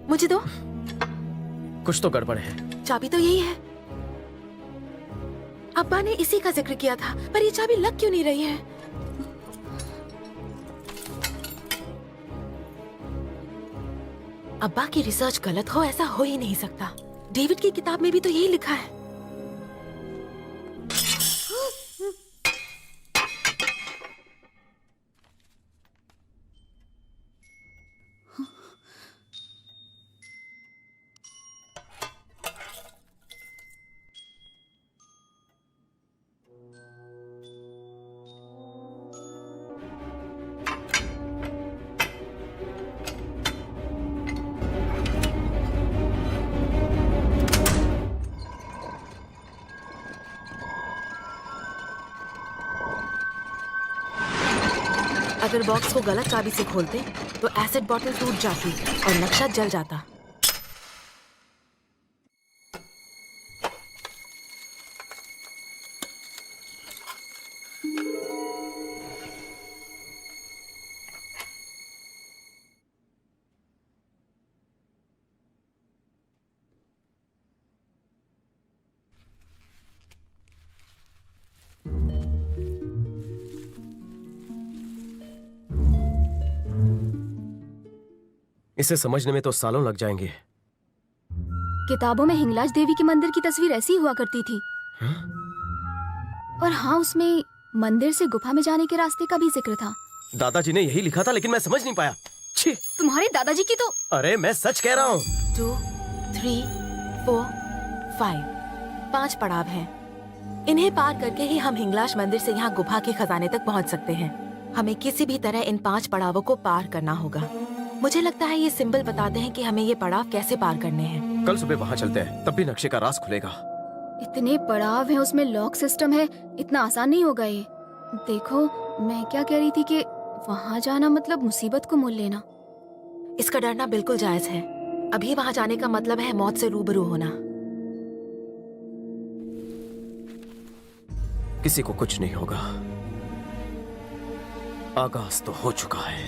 मुझे दो। कुछ तो गड़बड़ है। चाबी तो यही है। अब्बा ने इसी का जिक्र किया था, पर ये चाबी लग क्यों नहीं रही है? अब्बा की रिसर्च गलत हो, ऐसा हो ही नहीं सकता। डेविड की किताब में भी तो यही लिखा है। अगर बॉक्स को गलत चाबी से खोलते तो एसिड बॉटल टूट जाती और नक्शा जल जाता। इसे समझने में तो सालों लग जाएंगे। किताबों में हिंगलाज देवी के मंदिर की तस्वीर ऐसी हुआ करती थी। और हाँ, उसमें मंदिर से गुफा में जाने के रास्ते का भी जिक्र था। दादाजी ने यही लिखा था, लेकिन मैं समझ नहीं पाया। छी! तुम्हारे दादाजी की तो। अरे मैं सच कह रहा हूँ। 2, 3, 4, 5 5 पड़ाव हैं। इन्हें पार करके ही हम हिंगलाज मंदिर से यहाँ गुफा के खजाने तक पहुँच सकते हैं। हमें किसी भी तरह इन 5 पड़ावों को पार करना होगा। मुझे लगता है ये सिंबल बताते हैं कि हमें ये पड़ाव कैसे पार करने हैं। कल सुबह वहाँ चलते हैं, तब भी नक्शे का राज खुलेगा। इतने पड़ाव हैं, उसमें लॉक सिस्टम है, इतना आसान नहीं होगा ये। देखो, मैं क्या कह रही थी कि वहाँ जाना मतलब मुसीबत को मोल लेना। इसका डरना बिल्कुल जायज है। अभी वहाँ जाने का मतलब है मौत से रूबरू होना। किसी को कुछ नहीं होगा। आगाज तो हो चुका है,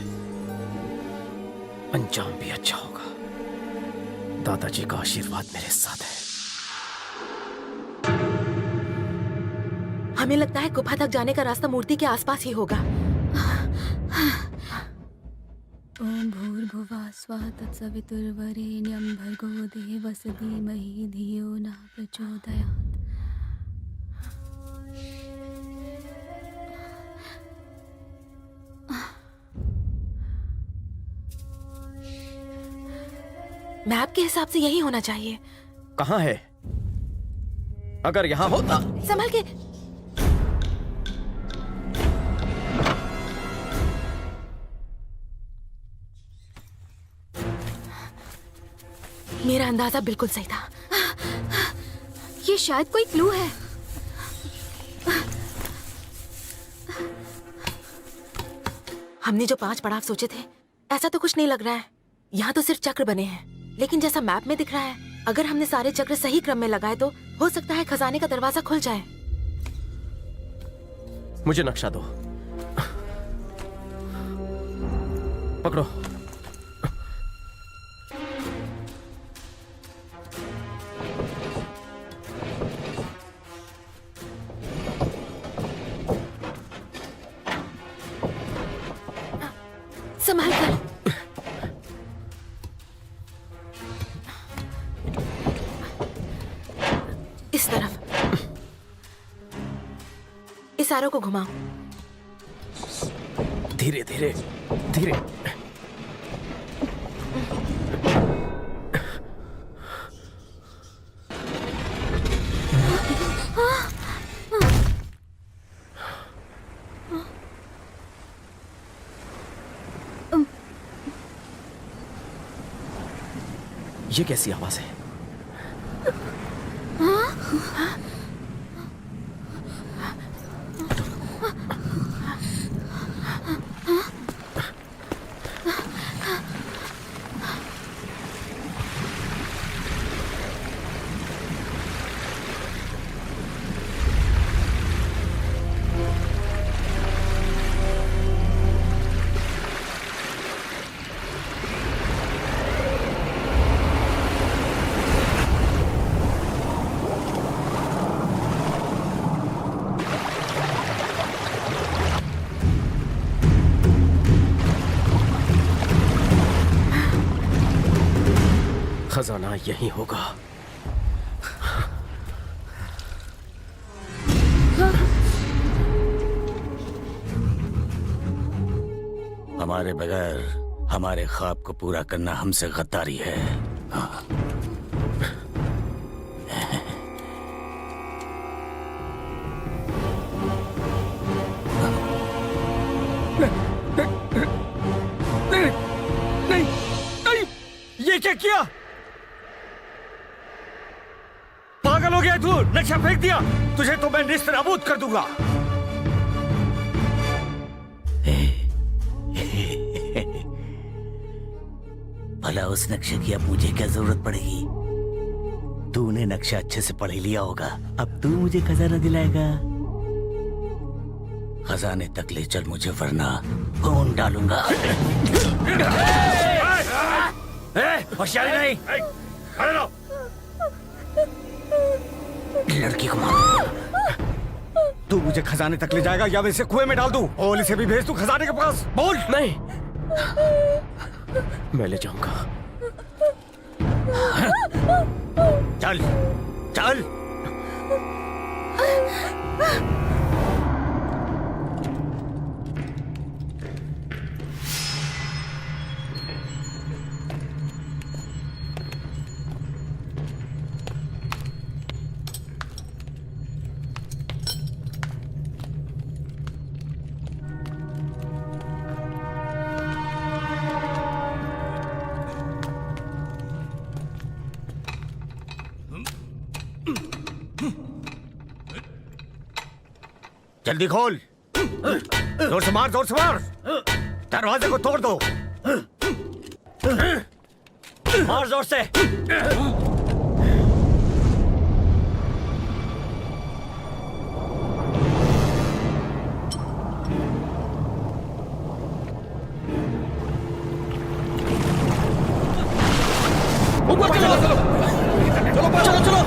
अंजाम भी अच्छा होगा। दादाजी का आशीर्वाद मेरे साथ है। हमें लगता है गुफा तक जाने का रास्ता मूर्ति के आसपास ही होगा। ओम भूर्भुवः स्वः तत्सवितुर्वरेण्यं भर्गो देवस्य धीमहि धियो न प्रचोदयात्। मैप के हिसाब से यही होना चाहिए। कहाँ है? अगर यहाँ होता। संभल के। मेरा अंदाजा बिल्कुल सही था। ये शायद कोई क्लू है। हमने जो 5 पड़ाव सोचे थे, ऐसा तो कुछ नहीं लग रहा है। यहाँ तो सिर्फ चक्र बने हैं, लेकिन जैसा मैप में दिख रहा है, अगर हमने सारे चक्र सही क्रम में लगाए तो हो सकता है खजाने का दरवाजा खुल जाए। मुझे नक्शा दो। पकड़ो। संभाल कर। इस तरफ। इस आरो को घुमाओ। धीरे धीरे धीरे। ये कैसी आवाज है? खजाना यहीं होगा। हमारे बगैर हमारे ख्वाब को पूरा करना हमसे गद्दारी है। हाँ। नहीं, ये क्या किया? पागल हो गया तू? नक्शा फेंक दिया? तुझे तो मैं निस्त नाबूद कर दूंगा। भला उस नक्शे की अब मुझे क्या जरूरत पड़ेगी? तूने नक्शा अच्छे से पढ़ लिया होगा, अब तू मुझे खजाना दिलाएगा। खजाने तक ले चल मुझे, वरना खून डालूंगा। होशियारी नहीं। खड़े रहो। लड़की को मार। तू मुझे खजाने तक ले जाएगा या मैं इसे कुएं में डाल दूं? और इसे भी भेज दूं खजाने के पास? बोल। नहीं, मैं ले जाऊंगा। चल चल। जल्दी खोल। जोर से मार, जोर से मार। दरवाजे को तोड़ दो। मार जोर से। ऊपर चलो, चलो, चलो, चलो।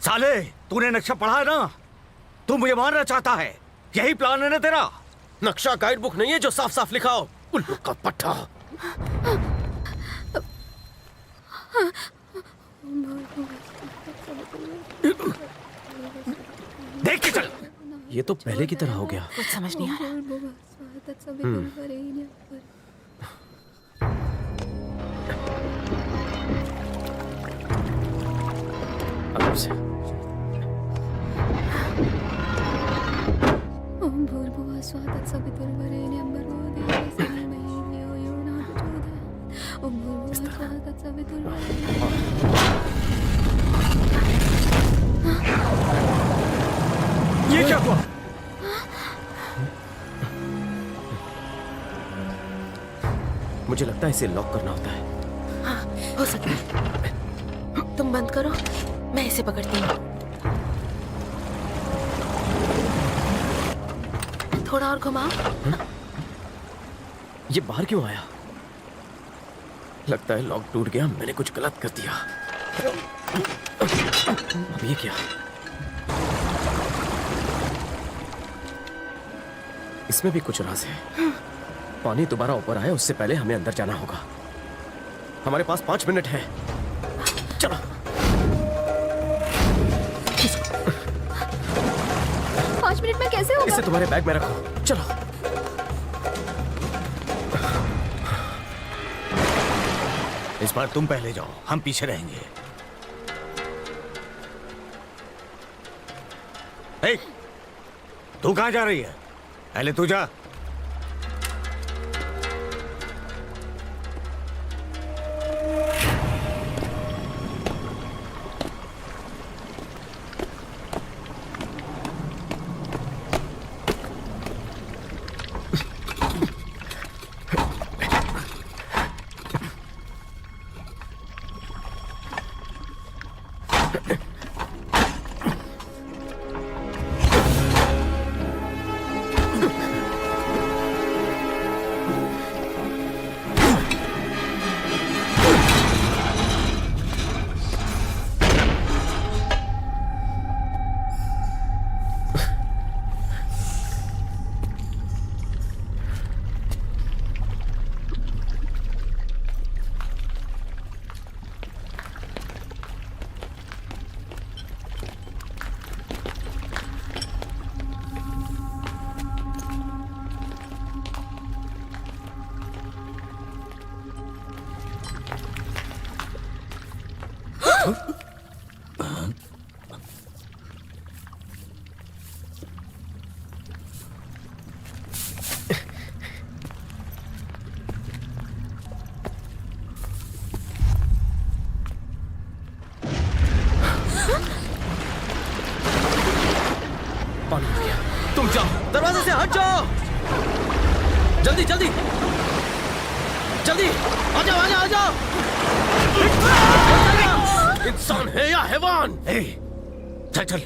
साले, तूने नक्शा पढ़ा है ना? तू मुझे मारना चाहता है, यही प्लान है ना तेरा? नक्शा गाइड बुक नहीं है जो साफ साफ लिखा हो। उल्लू का पट्टा। देख के चल। ये तो पहले की तरह हो गया। कुछ समझ नहीं आ रहा। आराम से। ओम भूर्भुवः स्वः तत्सवितुर्वरेण्यं भर्गो देवस्य धीमहि धियो यो न प्रचोदयात्। ओम भूर्भुवः स्वः तत्सवितुर्वरेण्यं। ये क्या हुआ? मुझे लगता है इसे लॉक करना होता है। हाँ, हो सकता है। तुम बंद करो, मैं इसे पकड़ती हूँ। थोड़ा और घुमाओ। ये बाहर क्यों आया? लगता है लॉक टूट गया, मैंने कुछ गलत कर दिया। अब ये क्या? इसमें भी कुछ राज है। पानी दोबारा ऊपर आए उससे पहले हमें अंदर जाना होगा। हमारे पास 5 मिनट है। चलो। 5 मिनट में कैसे होगा? इसे तुम्हारे बैग में रखो। चलो। इस बार तुम पहले जाओ, हम पीछे रहेंगे। ए, तू कहां जा रही है? पहले तू जा। पानी आ गया। तुम जाओ, दरवाजे से हट जाओ। जल्दी जल्दी जल्दी, आ जाओ आ जाओ आ जाओ। इंसान है या हैवान? चल चल,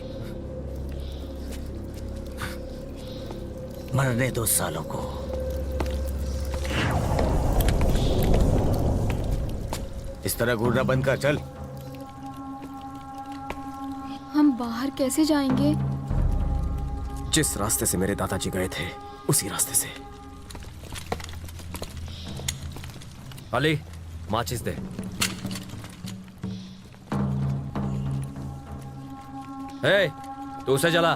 मरने दो सालों को। इस तरह घूरना बंद कर, चल। हम बाहर कैसे जाएंगे? जिस रास्ते से मेरे दादाजी गए थे उसी रास्ते से। अली, माचिस दे। ए, तू उसे जला।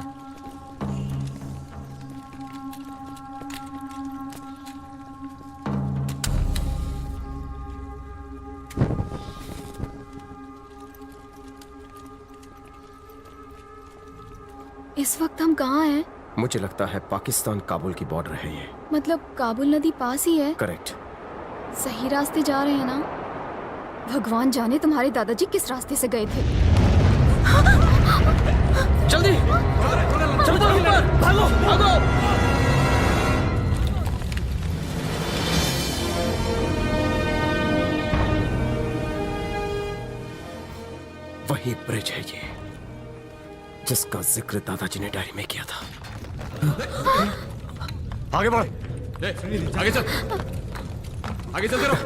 इस वक्त हम कहाँ हैं? मुझे लगता है पाकिस्तान काबुल की बॉर्डर है ये। मतलब काबुल नदी पास ही है? करेक्ट। सही रास्ते जा रहे हैं ना? भगवान जाने तुम्हारे दादाजी किस रास्ते से गए थे। जल्दी चलो ऊपर, भागो भागो। वही ब्रिज है ये जिसका जिक्र दादाजी ने डायरी में किया था। आगे बढ़। आगे चल, आगे चलते रहो।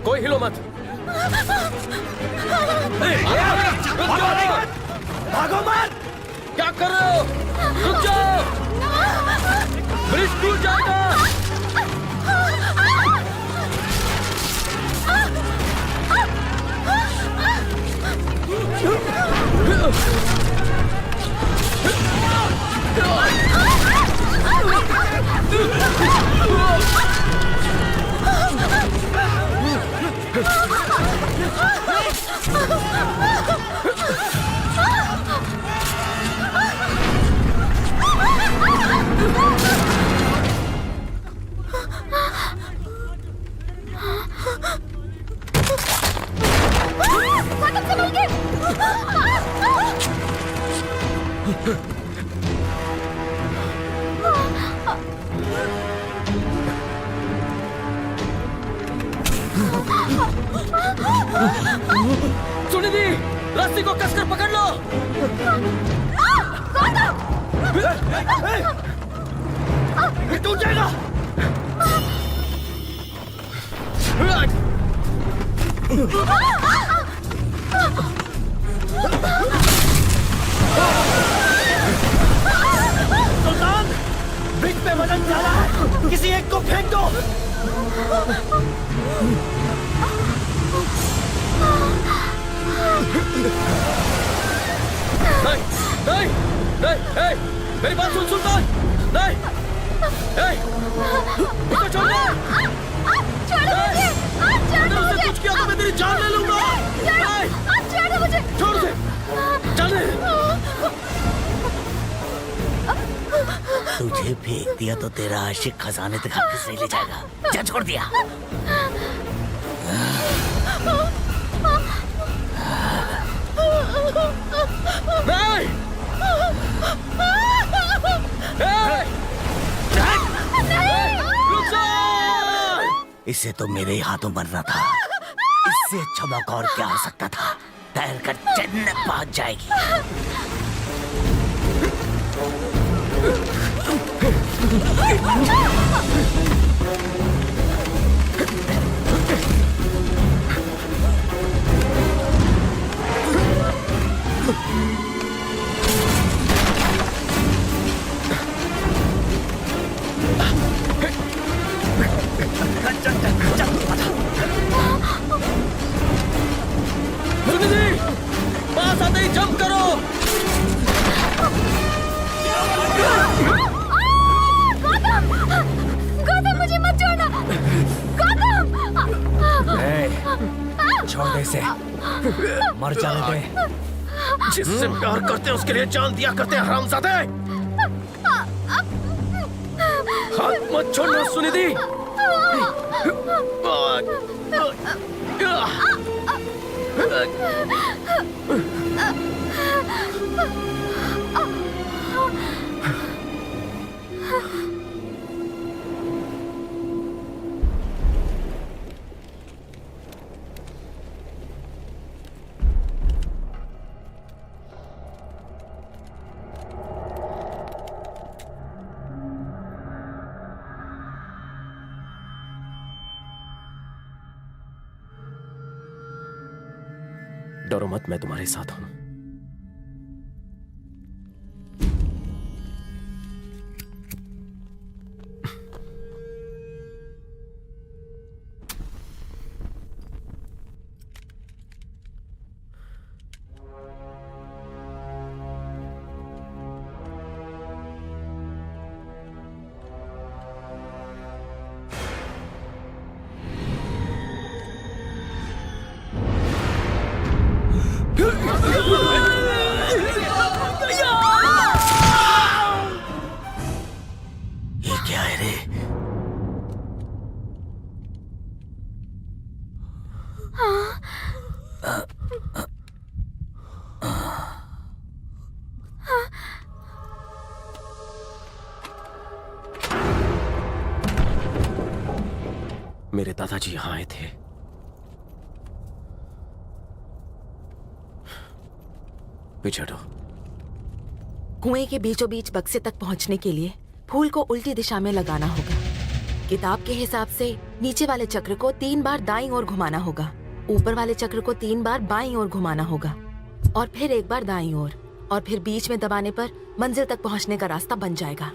कोई हिलो मत। भागो मत। क्या कर रहे हो? रुक जाओ, ब्रिज टूट जाएगा। सुनिधि, रस्सी को कसकर पकड़ लो। ये टूट जाएगा। सुल्तान, ब्रिज पे वजन ज्यादा है, किसी एक को फेंक दो। नहीं, नहीं, नहीं, नहीं, मेरी बात सुन सुल्तान। नहीं, नहीं, इसको छोड़ दे। अगर उसने कुछ किया तो मैं तेरी जान ले लूंगा। नहीं, छोड़ दे, चल। तुझे फेंक दिया तो तेरा आशिक खजाने तक वापस नहीं ले जाएगा। जा, छोड़ दिया। नहीं, रुक जाओ। इसे तो मेरे ही हाथों मरना था। इससे अच्छा मौका और क्या हो सकता था? तैर कर जन्नत पहुंच जाएगी। से मर जाने दे। जिससे प्यार करते हैं उसके लिए जान दिया करते हैं हरामजादे। हाथ मत छोड़ना सुनिधि। डरो मत, मैं तुम्हारे साथ हूं। ये क्या है रे? मेरे दादाजी यहां आए थे। पीछे हटो। कुएं के बीचों बीच बक्से तक पहुंचने के लिए फूल को उल्टी दिशा में लगाना होगा। किताब के हिसाब से नीचे वाले चक्र को 3 बार दाईं ओर घुमाना होगा, ऊपर वाले चक्र को 3 बार बाईं ओर घुमाना होगा और फिर 1 बार दाईं ओर, और फिर बीच में दबाने पर मंजिल तक पहुंचने का रास्ता बन जाएगा।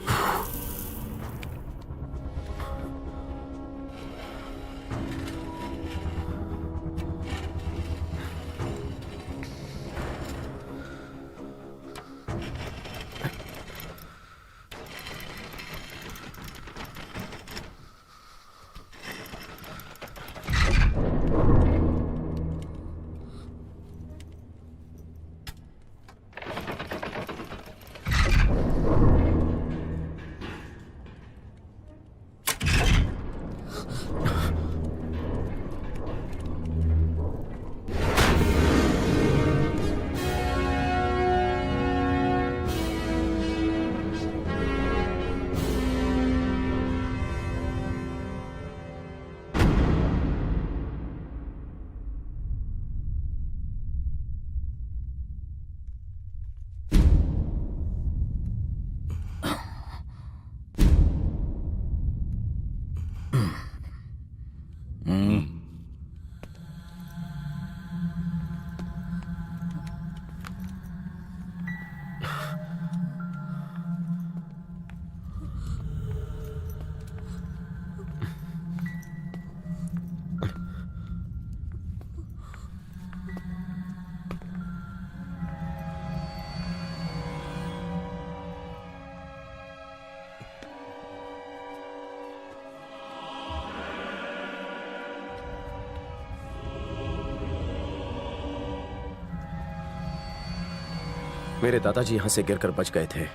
मेरे दादाजी यहां से गिरकर बच गए थे।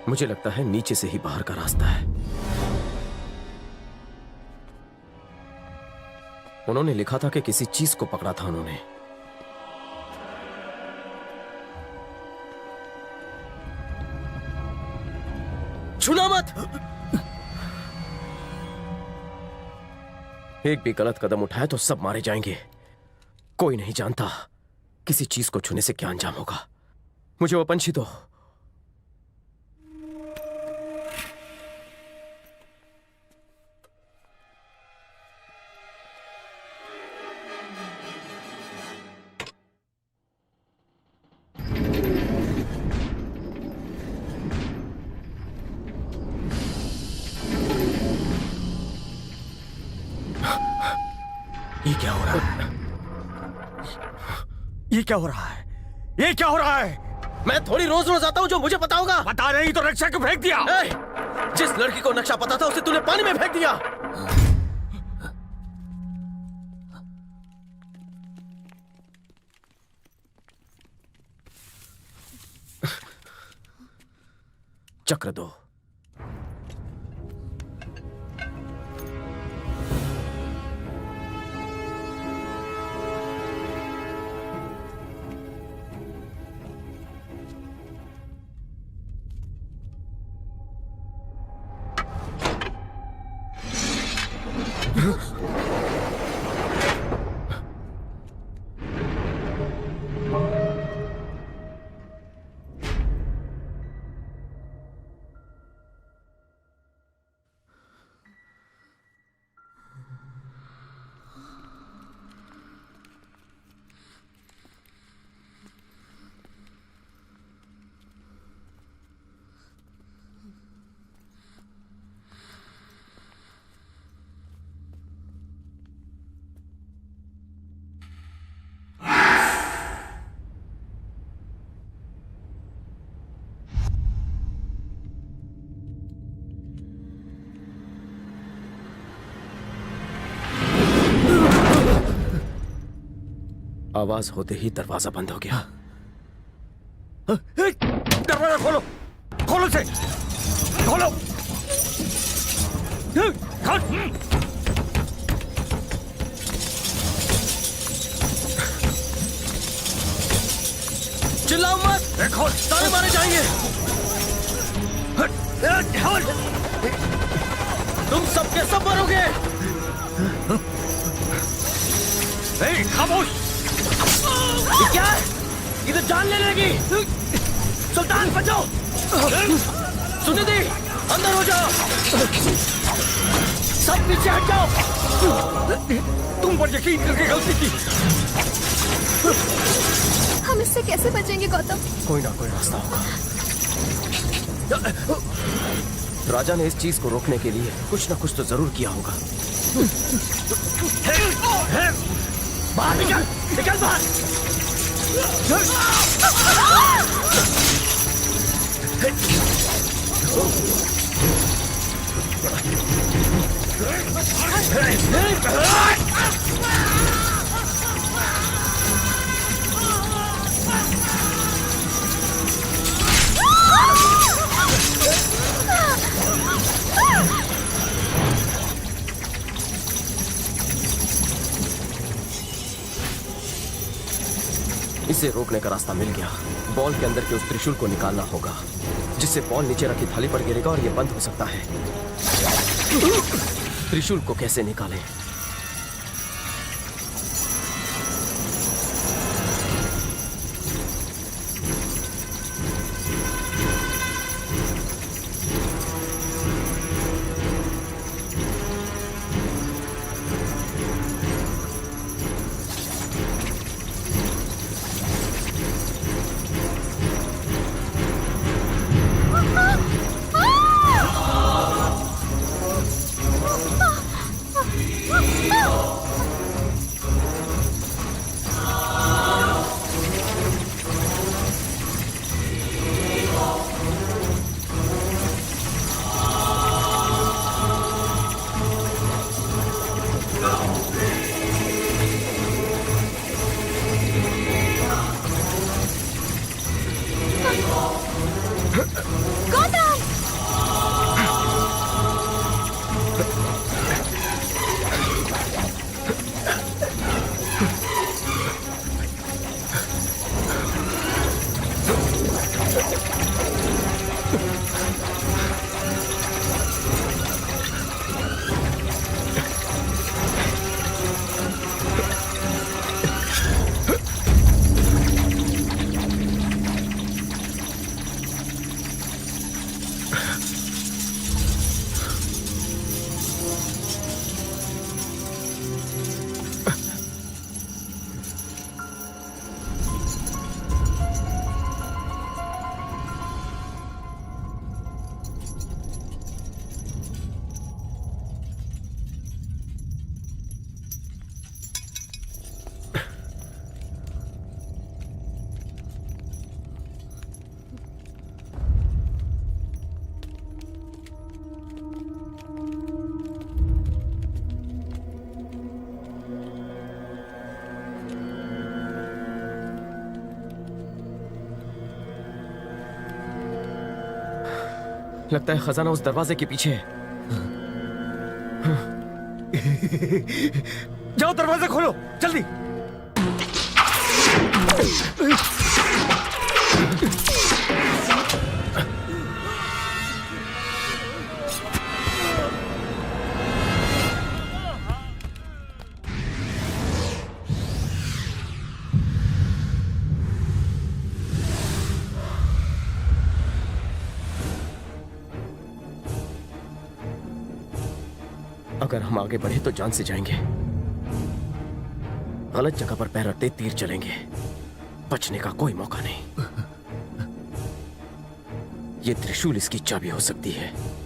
मुझे लगता है नीचे से ही बाहर का रास्ता है। उन्होंने लिखा था कि किसी चीज को पकड़ा था उन्होंने। छूना मत। एक भी गलत कदम उठाए तो सब मारे जाएंगे। कोई नहीं जानता किसी चीज को छूने से क्या अंजाम होगा। मुझे वो पंछी दो। ये क्या हो रहा है? ये क्या हो रहा है? ये क्या हो रहा है? मैं थोड़ी रोज रोज आता हूं जो मुझे पता होगा। पता नहीं तो नक्शा क्यों फेंक दिया? जिस लड़की को नक्शा पता था उसे तूने पानी में फेंक दिया। चक्र 2। आवाज होते ही दरवाजा बंद हो गया। दरवाजा खोलो, खोलो से, खोलो। चिल्लाओ मत, देखो ताले मारे जाएंगे। तुम सबके सब मरोगे। खामोश। ये क्या है? इधर जान ले लेगी। सुल्तान बचाओ। सुनिधि अंदर हो जाओ। सब पीछे हट जाओ। तुम पर यकीन करके गलती की। हम इससे कैसे बचेंगे गौतम? कोई ना कोई रास्ता होगा। राजा ने इस चीज को रोकने के लिए कुछ ना कुछ तो जरूर किया होगा। बाहर निकल, निकल बाहर। इसे रोकने का रास्ता मिल गया। बॉल के अंदर के उस त्रिशूल को निकालना होगा, जिससे बॉल नीचे रखी थाली पर गिरेगा और यह बंद हो सकता है। त्रिशूल को कैसे निकालें? लगता है खजाना उस दरवाजे के पीछे है। जाओ दरवाजा खोलो जल्दी। अगर हम आगे बढ़े तो जान से जाएंगे, गलत जगह पर पैर रखते तीर चलेंगे, बचने का कोई मौका नहीं। ये त्रिशूल इसकी चाबी हो सकती है।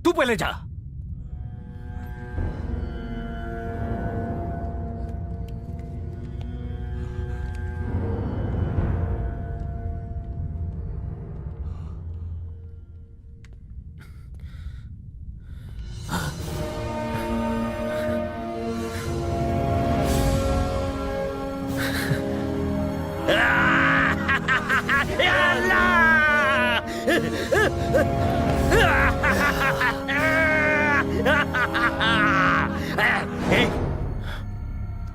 तू पहले जा।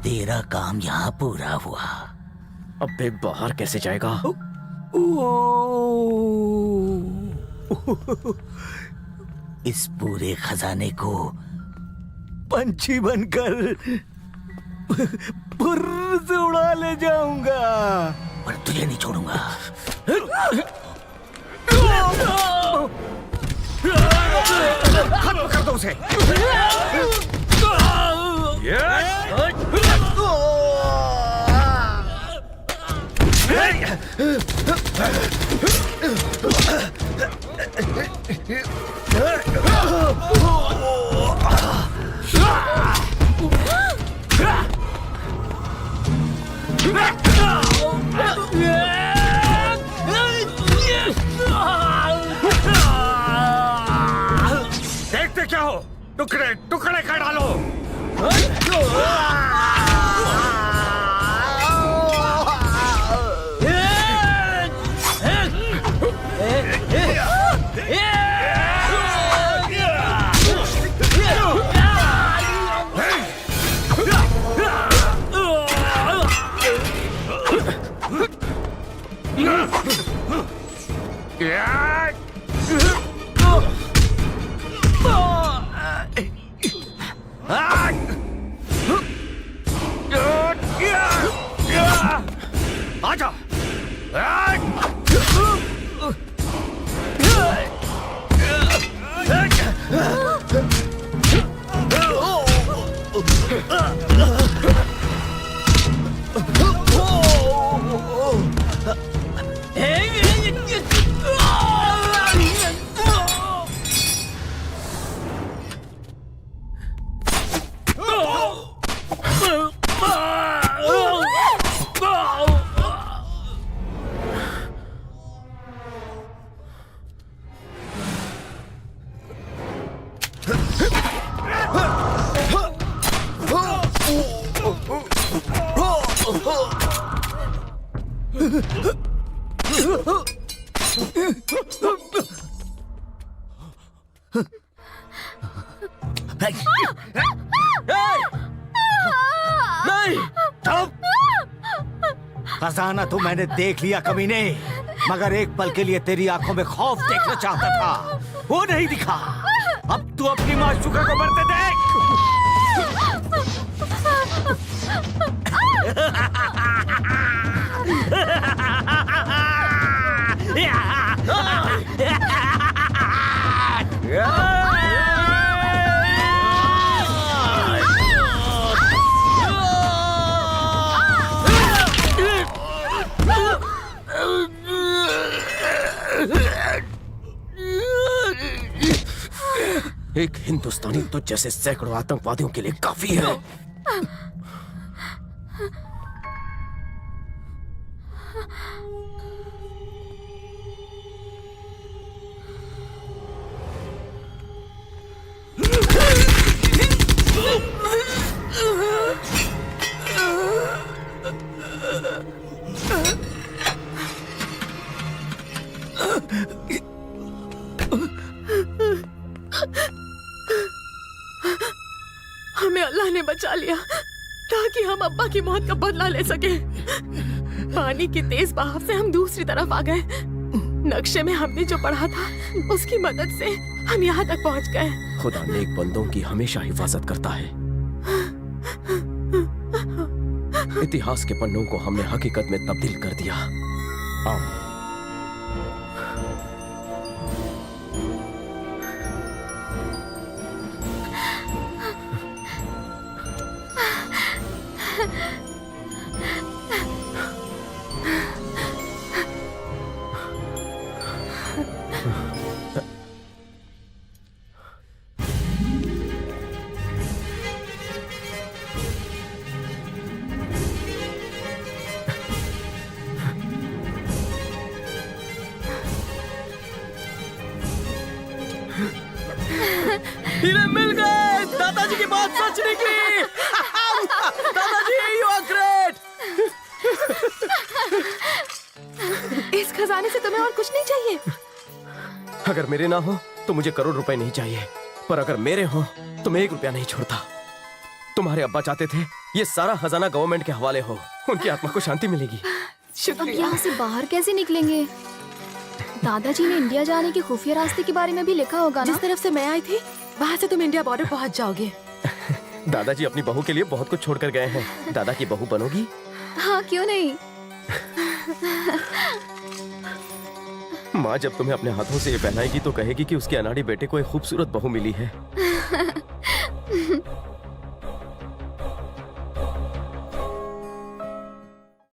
तेरा काम यहाँ पूरा हुआ। अबे बाहर कैसे जाएगा? इस पूरे खजाने को पंछी बनकर फुर्र से उड़ा ले जाऊंगा, पर तुझे नहीं छोड़ूंगा। खत्म कर दो उसे। देखते क्या हो, टुकड़े टुकड़े कर डालो। आजा। खजाना तो मैंने देख लिया कमीने, मगर एक पल के लिए तेरी आंखों में खौफ देखना चाहता था, वो नहीं दिखा। अब तू अपनी माशूका को मरते देख। एक हिंदुस्तानी तो जैसे सैकड़ों आतंकवादियों के लिए काफी है। हमें अल्लाह ने बचा लिया ताकि हम अब्बा की मौत का बदला ले सके। पानी की तेज बहाव से हम दूसरी तरफ आ गए। नक्शे में हमने जो पढ़ा था उसकी मदद से हम यहाँ तक पहुँच गए। खुदा नेक बंदों की हमेशा हिफाजत करता है। इतिहास के पन्नों को हमने हकीकत में तब्दील कर दिया। आओ। हीरे मिल गए। दादाजी की बात सच निकली। दादाजी यू आर ग्रेट। इस खजाने से तुम्हें और कुछ नहीं चाहिए? अगर मेरे ना हो तो मुझे करोड़ रुपए नहीं चाहिए, पर अगर मेरे हो तो मैं 1 रुपया नहीं छोड़ता। तुम्हारे अब्बा चाहते थे ये सारा खजाना गवर्नमेंट के हवाले हो, उनकी आत्मा को शांति मिलेगी। अब यहाँ से बाहर कैसे निकलेंगे? दादाजी ने इंडिया जाने के खुफिया रास्ते के बारे में भी लिखा होगा ना? जिस तरफ से मैं आई थी वहाँ से तुम इंडिया बॉर्डर पहुँच जाओगे। दादाजी अपनी बहू के लिए बहुत कुछ छोड़कर गए हैं। दादा की बहू बनोगी? हाँ, क्यों नहीं। माँ जब तुम्हें अपने हाथों से ये पहनाएगी तो कहेगी कि उसके अनाड़ी बेटे को एक खूबसूरत बहू मिली है।